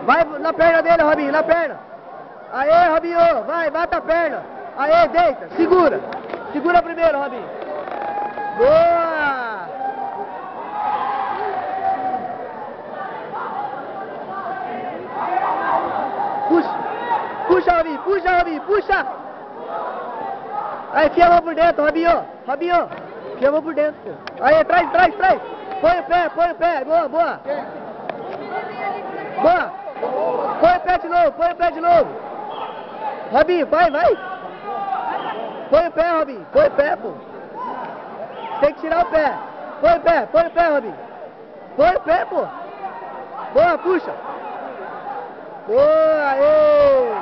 Vai na perna dele, Robinho, na perna. Aê, Robinho, vai, bata a perna. Aê, deita, segura. Segura primeiro, Robinho. Boa! Puxa, puxa, Robinho, puxa, Robinho, puxa. Aí, enfia a mão por dentro, Robinho. Robinho, enfia a mão por dentro, pô. Aí, traz. Põe o pé, boa, boa. Boa. Põe o pé de novo. Robinho, vai. Põe o pé, Robinho. Põe o pé, pô. Tem que tirar o pé. Põe o pé, Robinho. Põe o pé, pô. Boa, puxa. Boa, aê.